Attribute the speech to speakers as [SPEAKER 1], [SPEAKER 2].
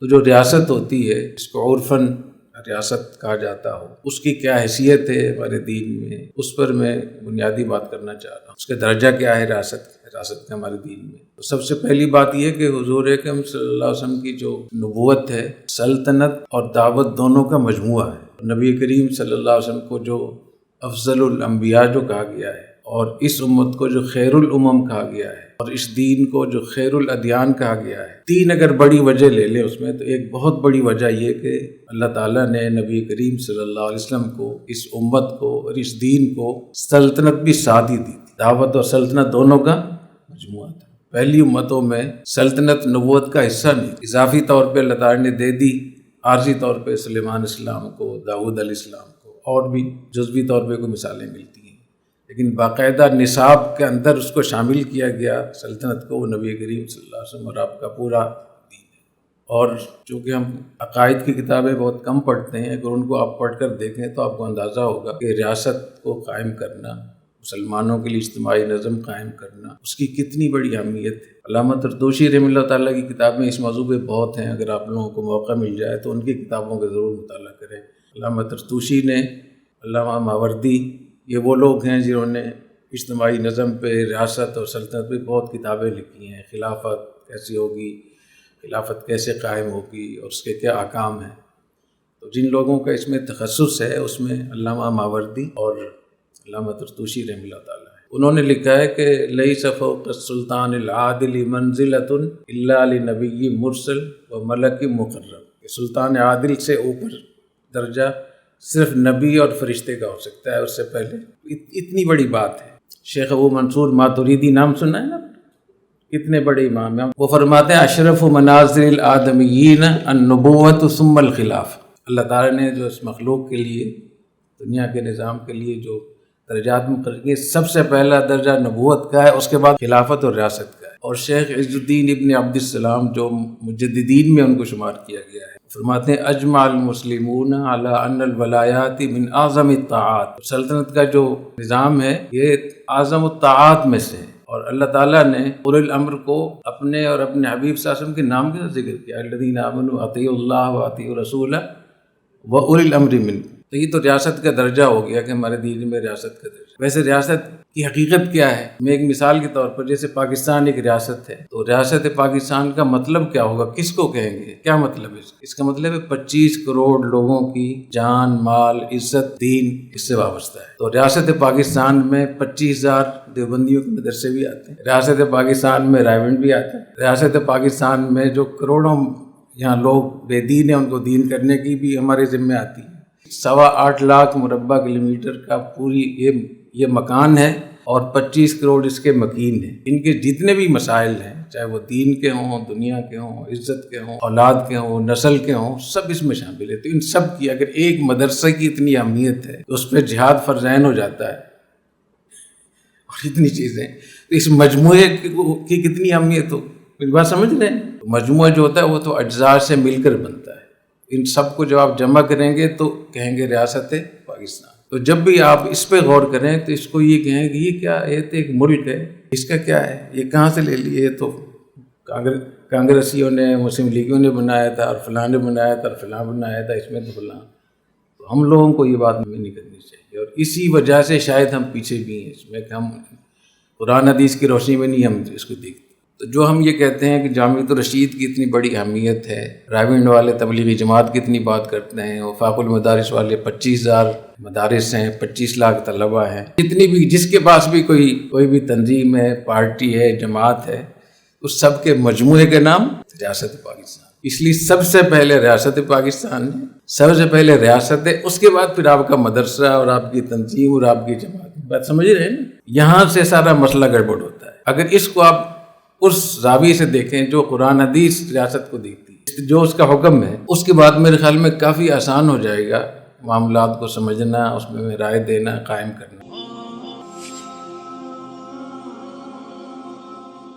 [SPEAKER 1] تو جو ریاست ہوتی ہے اس کو عرفاً ریاست کہا جاتا ہو، اس کی کیا حیثیت ہے ہمارے دین میں، اس پر میں بنیادی بات کرنا چاہ رہا ہوں۔ اس کا درجہ کیا ہے ریاست کا ہمارے دین میں؟ تو سب سے پہلی بات یہ کہ حضور اکرم صلی اللہ علیہ وسلم کی جو نبوت ہے، سلطنت اور دعوت دونوں کا مجموعہ ہے۔ نبی کریم صلی اللہ علیہ وسلم کو جو افضل الانبیاء جو کہا گیا ہے، اور اس امت کو جو خیر الامم کہا گیا ہے، اور اس دین کو جو خیر الادیان کہا گیا ہے، تین اگر بڑی وجہ لے لیں اس میں، تو ایک بہت بڑی وجہ یہ کہ اللہ تعالیٰ نے نبی کریم صلی اللہ علیہ وسلم کو، اس امت کو اور اس دین کو سلطنت بھی ساتھ ہی دی تھی۔ دعوت اور سلطنت دونوں کا مجموعہ تھا۔ پہلی امتوں میں سلطنت نبوت کا حصہ نہیں، اضافی طور پہ اللہ تعالیٰ نے دے دی، عارضی طور پہ سلیمان السلام کو، داؤد علیہ السلام کو، اور بھی جزوی طور پہ کوئی مثالیں ملتی ہیں، لیکن باقاعدہ نصاب کے اندر اس کو شامل کیا گیا سلطنت کو، وہ نبی کریم صلی اللہ علیہ وسلم اور آپ کا پورا دین ہے۔ اور چونکہ ہم عقائد کی کتابیں بہت کم پڑھتے ہیں، اگر ان کو آپ پڑھ کر دیکھیں تو آپ کو اندازہ ہوگا کہ ریاست کو قائم کرنا، مسلمانوں کے لیے اجتماعی نظم قائم کرنا، اس کی کتنی بڑی اہمیت ہے۔ علامہ طرطوسی رحمہ اللہ تعالیٰ کی کتاب میں اس موضوع پہ بہت ہیں، اگر آپ لوگوں کو موقع مل جائے تو ان کی کتابوں کا ضرور مطالعہ کریں۔ علامہ طرطوسی نے، علامہ ماوردی، یہ وہ لوگ ہیں جنہوں نے اجتماعی نظم پہ، ریاست اور سلطنت پہ بہت کتابیں لکھی ہیں۔ خلافت کیسی ہوگی، خلافت کیسے قائم ہوگی، اور اس کے کیا احکام ہیں۔ تو جن لوگوں کا اس میں تخصص ہے، اس میں علامہ ماوردی اور علامہ طرطوسی رحمہ اللہ تعالیٰ ہے۔ انہوں نے لکھا ہے کہ لیس فوق السلطان العادل منزلۃ الا لنبی مرسل و ملک مقرب، کہ سلطان عادل سے اوپر درجہ صرف نبی اور فرشتے کا ہو سکتا ہے، اس سے پہلے اتنی بڑی بات ہے۔ شیخ ابو منصور ماتوریدی نام سنا ہے نا، کتنے بڑے امام ہیں۔ وہ فرماتے ہیں اشرف منازل الآدمیین النبوۃ ثم الخلاف۔ اللہ تعالیٰ نے جو اس مخلوق کے لیے، دنیا کے نظام کے لیے جو درجات مقرر کیے، سب سے پہلا درجہ نبوت کا ہے، اس کے بعد خلافت اور ریاست کا ہے۔ اور شیخ عز الدین ابن عبد السلام جو مجددین میں ان کو شمار کیا گیا ہے، فرماتے ہیں اجمع المسلمون علی ان الولایات من اعظم الطاعات۔ سلطنت کا جو نظام ہے یہ اعظم الطاعات میں سے ہے، اور اللہ تعالیٰ نے اولی الامر کو اپنے اور اپنے حبیب صلی اللہ علیہ وسلم کے نام کے ساتھ ذکر کیا، الذین آمنوا اطیعوا اللہ واطیعوا الرسول واولی الامر منکم۔ تو یہ تو ریاست کا درجہ ہو گیا کہ ہمارے دین میں ریاست کا درجہ۔ ویسے ریاست کی حقیقت کیا ہے؟ میں ایک مثال کے طور پر، جیسے پاکستان ایک ریاست ہے، تو ریاست پاکستان کا مطلب کیا ہوگا، کس کو کہیں گے، کیا مطلب ہے اس کا مطلب ہے 25 کروڑ لوگوں کی جان، مال، عزت، دین اس سے وابستہ ہے۔ تو ریاست پاکستان میں 25,000 دیوبندیوں کے مدرسے بھی آتے ہیں، ریاست پاکستان میں رائیونٹ بھی آتا ہے، ریاست پاکستان میں جو کروڑوں یہاں لوگ بے دین ہیں ان کو دین کرنے کی بھی ہمارے ذمہ آتی ہے۔ 8.25 لاکھ مربع کلومیٹر کا پوری یہ مکان ہے، اور 25 کروڑ اس کے مکین ہیں۔ ان کے جتنے بھی مسائل ہیں، چاہے وہ دین کے ہوں، دنیا کے ہوں، عزت کے ہوں، اولاد کے ہوں، نسل کے ہوں، سب اس میں شامل ہے۔ تو ان سب کی اگر ایک مدرسے کی اتنی اہمیت ہے تو اس پہ جہاد فرض عین ہو جاتا ہے، اور اتنی چیزیں، تو اس مجموعے کی کتنی اہمیت ہو، میری بات سمجھ رہے ہیں؟ مجموعہ جو ہوتا ہے وہ تو اجزاء سے مل کر بنتا ہے۔ ان سب کو جب آپ جمع کریں گے تو کہیں گے ریاست پاکستان۔ تو جب بھی آپ اس پہ غور کریں تو اس کو یہ کہیں کہ یہ کیا، یہ تو ایک ملک ہے، اس کا کیا ہے، یہ کہاں سے لے لیے، یہ تو کانگریسیوں نے، مسلم لیگوں نے بنایا تھا، اور فلاں نے بنایا تھا، اور فلاں بنایا تھا، اس میں تو فلاں۔ تو ہم لوگوں کو یہ بات نہیں کرنی چاہیے، اور اسی وجہ سے شاید ہم پیچھے بھی ہیں اس میں، کہ ہم قرآن حدیث کی روشنی میں نہیں ہم اس کو دیکھتے۔ تو جو ہم یہ کہتے ہیں کہ جامعۃ الرشید کی اتنی بڑی اہمیت ہے، رائیونٹ والے تبلیغی جماعت کی اتنی بات کرتے ہیں، وفاق المدارس والے 25,000 مدارس ہیں، 25 لاکھ طلبہ ہیں، جتنی بھی، جس کے پاس بھی کوئی بھی تنظیم ہے، پارٹی ہے، جماعت ہے، اس سب کے مجموعے کے نام ریاست پاکستان۔ اس لیے سب سے پہلے ریاست پاکستان ہے، سب سے پہلے ریاست ہے، اس کے بعد پھر آپ کا مدرسہ اور آپ کی تنظیم اور آپ کی جماعت۔ بات سمجھ رہے ہیں نا؟ یہاں سے سارا مسئلہ گڑبڑ ہوتا ہے۔ اگر اس کو آپ اس زاویے سے دیکھیں جو قرآن حدیث ریاست کو دیکھتی ہے، جو اس کا حکم ہے، اس کے بعد میرے خیال میں کافی آسان ہو جائے گا معاملات کو سمجھنا، اس میں رائے دینا، قائم کرنا۔